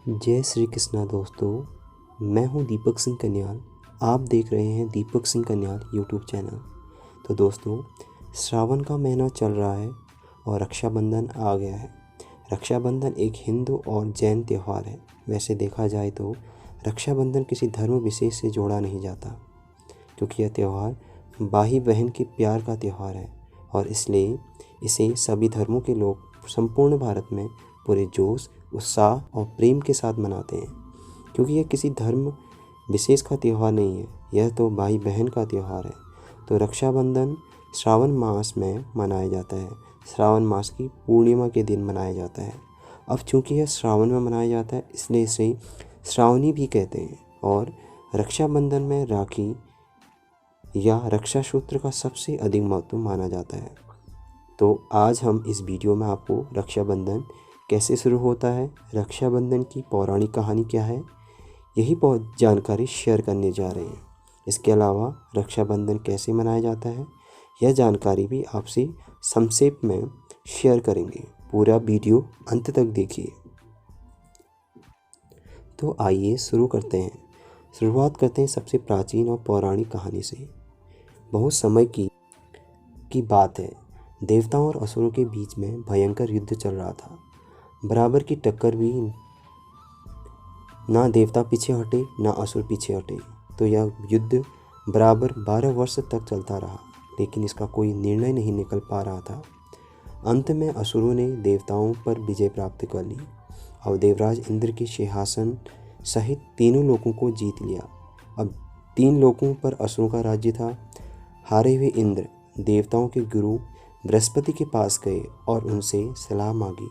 जय श्री कृष्णा दोस्तों। मैं हूं दीपक सिंह कन्याल। आप देख रहे हैं दीपक सिंह कन्याल यूट्यूब चैनल। तो दोस्तों, श्रावण का महीना चल रहा है और रक्षाबंधन आ गया है। रक्षाबंधन एक हिंदू और जैन त्यौहार है। वैसे देखा जाए तो रक्षाबंधन किसी धर्म विशेष से जोड़ा नहीं जाता, क्योंकि यह त्यौहार भाई बहन के प्यार का त्यौहार है और इसलिए इसे सभी धर्मों के लोग संपूर्ण भारत में पूरे जोश, उत्साह और प्रेम के साथ मनाते हैं। क्योंकि यह किसी धर्म विशेष का त्यौहार नहीं है, यह तो भाई बहन का त्यौहार है। तो रक्षाबंधन श्रावण मास में मनाया जाता है। श्रावण मास की पूर्णिमा के दिन मनाया जाता है। अब चूँकि यह श्रावण में मनाया जाता है, इसलिए इसे श्रावणी भी कहते हैं। और रक्षाबंधन में राखी या रक्षा सूत्र का सबसे अधिक महत्व माना जाता है। तो आज हम इस वीडियो में आपको रक्षाबंधन कैसे शुरू होता है, रक्षाबंधन की पौराणिक कहानी क्या है, यही जानकारी शेयर करने जा रहे हैं। इसके अलावा रक्षाबंधन कैसे मनाया जाता है, यह जानकारी भी आपसे संक्षेप में शेयर करेंगे। पूरा वीडियो अंत तक देखिए। तो आइए शुरू करते हैं। शुरुआत करते हैं सबसे प्राचीन और पौराणिक कहानी से। बहुत समय की बात है। देवताओं और असुरों के बीच में भयंकर युद्ध चल रहा था। बराबर की टक्कर भी, ना देवता पीछे हटे ना असुर पीछे हटे। तो यह युद्ध बराबर 12 वर्ष तक चलता रहा, लेकिन इसका कोई निर्णय नहीं निकल पा रहा था। अंत में असुरों ने देवताओं पर विजय प्राप्त कर ली और देवराज इंद्र के सिंहासन सहित तीनों लोगों को जीत लिया। अब 3 लोगों पर असुरों का राज्य था। हारे हुए इंद्र देवताओं के गुरु बृहस्पति के पास गए और उनसे सलाह मांगी।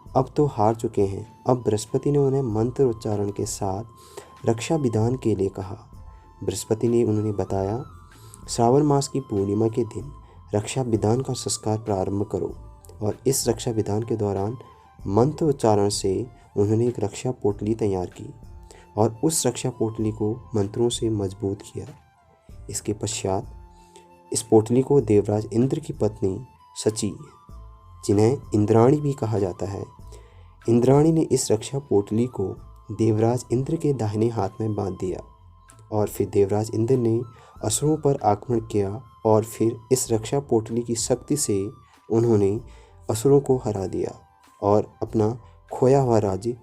अब तो हार चुके हैं। अब बृहस्पति ने उन्हें मंत्र उच्चारण के साथ रक्षा विधान के लिए कहा। बृहस्पति ने उन्हें बताया, श्रावण मास की पूर्णिमा के दिन रक्षा विधान का संस्कार प्रारंभ करो। और इस रक्षा विधान के दौरान मंत्र उच्चारण से उन्होंने एक रक्षा पोटली तैयार की और उस रक्षा पोटली को मंत्रों से मजबूत किया। इसके पश्चात इस पोटली को देवराज इंद्र की पत्नी शची, जिन्हें इंद्राणी भी कहा जाता है, इंद्राणी ने इस रक्षा पोटली को देवराज इंद्र के दाहिने हाथ में बांध दिया। और फिर देवराज इंद्र ने असुरों पर आक्रमण किया और फिर इस रक्षा पोटली की शक्ति से उन्होंने असुरों को हरा दिया और अपना खोया हुआ राज्य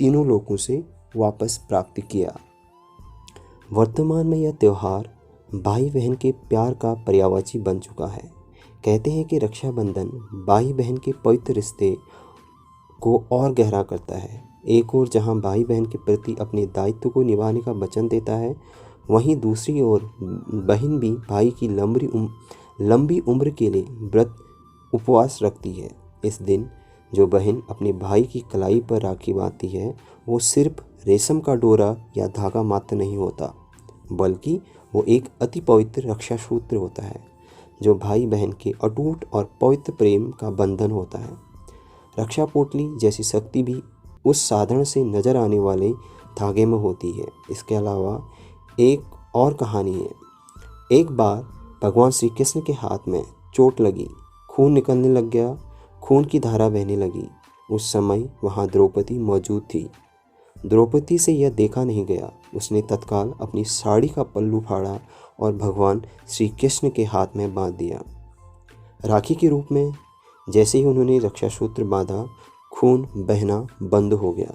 तीनों लोगों से वापस प्राप्त किया। वर्तमान में यह त्यौहार भाई बहन के प्यार का पर्यायवाची बन चुका है। कहते हैं कि रक्षाबंधन भाई बहन के पवित्र रिश्ते को और गहरा करता है। एक ओर जहां भाई बहन के प्रति अपने दायित्व को निभाने का वचन देता है, वहीं दूसरी ओर बहन भी भाई की लंबी उम्र के लिए व्रत उपवास रखती है। इस दिन जो बहन अपने भाई की कलाई पर राखी बांधती है, वो सिर्फ रेशम का डोरा या धागा मात्र नहीं होता, बल्कि वो एक अति पवित्र रक्षा सूत्र होता है, जो भाई बहन के अटूट और पवित्र प्रेम का बंधन होता है। रक्षा पोटली जैसी शक्ति भी उस साधारण से नजर आने वाले धागे में होती है। इसके अलावा एक और कहानी है। एक बार भगवान श्री कृष्ण के हाथ में चोट लगी, खून निकलने लग गया, खून की धारा बहने लगी। उस समय वहाँ द्रौपदी मौजूद थी। द्रौपदी से यह देखा नहीं गया। उसने तत्काल अपनी साड़ी का पल्लू फाड़ा और भगवान श्री कृष्ण के हाथ में बांध दिया। राखी के रूप में जैसे ही उन्होंने रक्षा सूत्र बांधा, खून बहना बंद हो गया।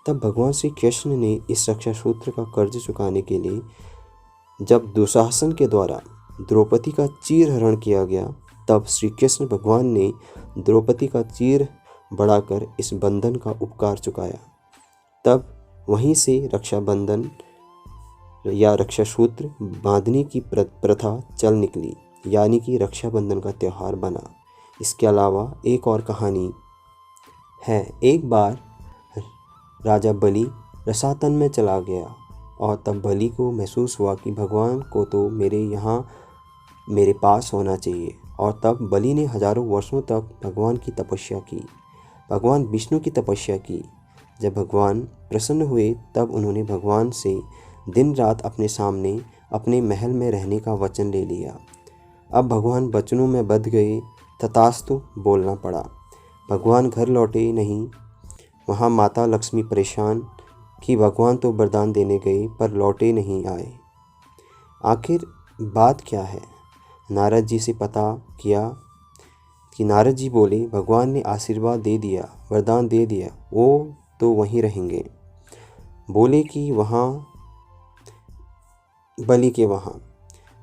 तब भगवान श्री कृष्ण ने इस रक्षा सूत्र का कर्ज चुकाने के लिए, जब दुशासन के द्वारा द्रौपदी का चीर हरण किया गया, तब श्री कृष्ण भगवान ने द्रौपदी का चीर बढ़ाकर इस बंधन का उपकार चुकाया। तब वहीं से रक्षाबंधन या रक्षा सूत्र बांधने की प्रथा चल निकली, यानी कि रक्षाबंधन का त्यौहार बना। इसके अलावा एक और कहानी है। एक बार राजा बलि रसातल में चला गया और तब बलि को महसूस हुआ कि भगवान को तो मेरे पास होना चाहिए। और तब बलि ने हजारों वर्षों तक भगवान की तपस्या की, भगवान विष्णु की तपस्या की। जब भगवान प्रसन्न हुए, तब उन्होंने भगवान से दिन रात अपने सामने अपने महल में रहने का वचन ले लिया। अब भगवान वचनों में बंध गए, तथास्तु बोलना पड़ा। भगवान घर लौटे नहीं, वहाँ माता लक्ष्मी परेशान कि भगवान तो वरदान देने गए पर लौटे नहीं आए। आखिर बात क्या है? नारद जी से पता किया कि नारद जी बोले, भगवान ने आशीर्वाद दे दिया, वरदान दे दिया, वो तो वहीं रहेंगे। बोले कि वहाँ बलि के वहाँ।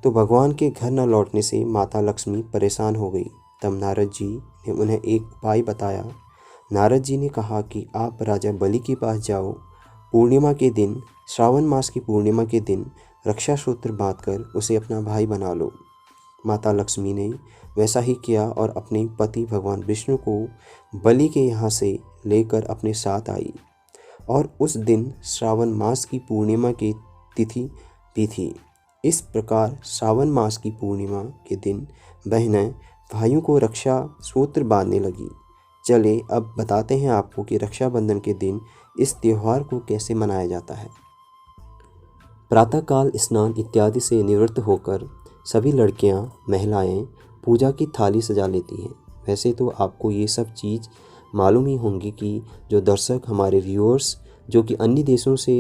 तो भगवान के घर न लौटने से माता लक्ष्मी परेशान हो गई। तब नारद जी ने उन्हें एक उपाय बताया। नारद जी ने कहा कि आप राजा बलि के पास जाओ, पूर्णिमा के दिन, श्रावण मास की पूर्णिमा के दिन रक्षा सूत्र बांधकर उसे अपना भाई बना लो। माता लक्ष्मी ने वैसा ही किया और अपने पति भगवान विष्णु को बलि के यहाँ से लेकर अपने साथ आई और उस दिन श्रावण मास की पूर्णिमा की तिथि भी थी। इस प्रकार श्रावण मास की पूर्णिमा के दिन बहनें भाइयों को रक्षा सूत्र बांधने लगी। चले अब बताते हैं आपको कि रक्षाबंधन के दिन इस त्यौहार को कैसे मनाया जाता है। प्रातःकाल स्नान इत्यादि से निवृत्त होकर सभी लड़कियां, महिलाएं पूजा की थाली सजा लेती हैं। वैसे तो आपको ये सब चीज़ मालूम ही होंगी कि जो दर्शक हमारे व्यूअर्स जो कि अन्य देशों से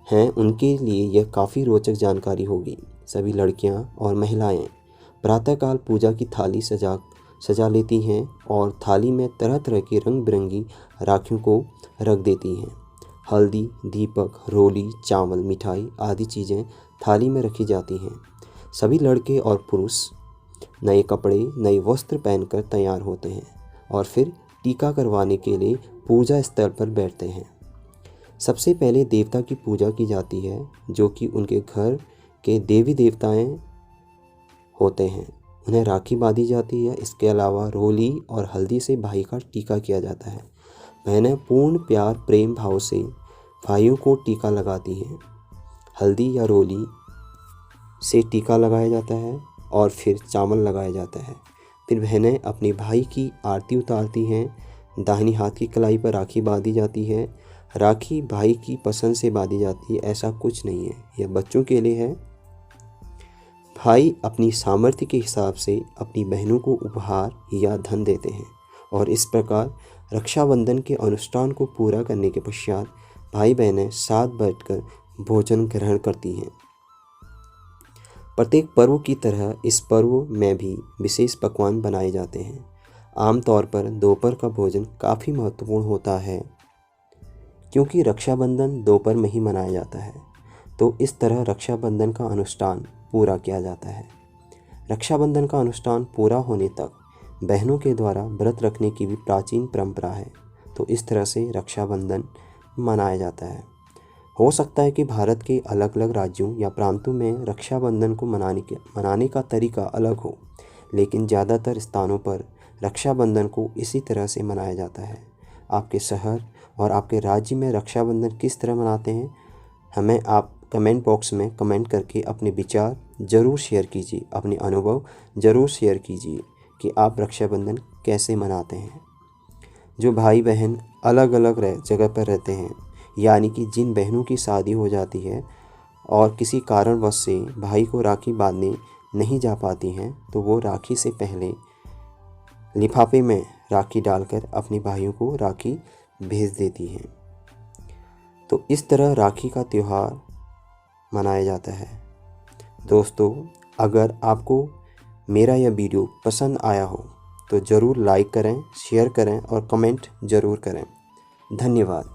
हैं उनके लिए यह काफ़ी रोचक जानकारी होगी। सभी लड़कियां और महिलाएं प्रातःकाल पूजा की थाली सजा लेती हैं और थाली में तरह तरह की रंग बिरंगी राखियों को रख देती हैं। हल्दी, दीपक, रोली, चावल, मिठाई आदि चीज़ें थाली में रखी जाती हैं। सभी लड़के और पुरुष नए कपड़े, नए वस्त्र पहनकर तैयार होते हैं और फिर टीका करवाने के लिए पूजा स्थल पर बैठते हैं। सबसे पहले देवता की पूजा की जाती है जो कि उनके घर के देवी देवताएं होते हैं। उन्हें राखी बांधी जाती है। इसके अलावा रोली और हल्दी से भाई का टीका किया जाता है। बहनें पूर्ण प्यार प्रेम भाव से भाइयों को टीका लगाती हैं। हल्दी या रोली से टीका लगाया जाता है और फिर चावल लगाया जाता है। फिर बहनें अपने भाई की आरती उतारती हैं। दाहिनी हाथ की कलाई पर राखी बांधी जाती है। राखी भाई की पसंद से बांधी जाती है, ऐसा कुछ नहीं है, यह बच्चों के लिए है। भाई अपनी सामर्थ्य के हिसाब से अपनी बहनों को उपहार या धन देते हैं और इस प्रकार रक्षाबंधन के अनुष्ठान को पूरा करने के पश्चात भाई बहनें साथ बैठकर भोजन ग्रहण करती हैं। प्रत्येक पर्व की तरह इस पर्व में भी विशेष पकवान बनाए जाते हैं। आमतौर पर दोपहर का भोजन काफ़ी महत्वपूर्ण होता है क्योंकि रक्षाबंधन दोपहर में ही मनाया जाता है। तो इस तरह रक्षाबंधन का अनुष्ठान पूरा किया जाता है। रक्षाबंधन का अनुष्ठान पूरा होने तक बहनों के द्वारा व्रत रखने की भी प्राचीन परंपरा है। तो इस तरह से रक्षाबंधन मनाया जाता है। हो सकता है कि भारत के अलग अलग राज्यों या प्रांतों में रक्षाबंधन को मनाने का तरीका अलग हो, लेकिन ज़्यादातर स्थानों पर रक्षाबंधन को इसी तरह से मनाया जाता है। आपके शहर और आपके राज्य में रक्षाबंधन किस तरह मनाते हैं, हमें आप कमेंट बॉक्स में कमेंट करके अपने विचार ज़रूर शेयर कीजिए, अपने अनुभव ज़रूर शेयर कीजिए कि आप रक्षाबंधन कैसे मनाते हैं। जो भाई बहन अलग अलग जगह पर रहते हैं, यानी कि जिन बहनों की शादी हो जाती है और किसी कारणवश से भाई को राखी बांधने नहीं जा पाती हैं, तो वो राखी से पहले लिफाफे में राखी डालकर अपने भाइयों को राखी भेज देती हैं। तो इस तरह राखी का त्यौहार मनाया जाता है। दोस्तों, अगर आपको मेरा यह वीडियो पसंद आया हो तो ज़रूर लाइक करें, शेयर करें और कमेंट ज़रूर करें। धन्यवाद।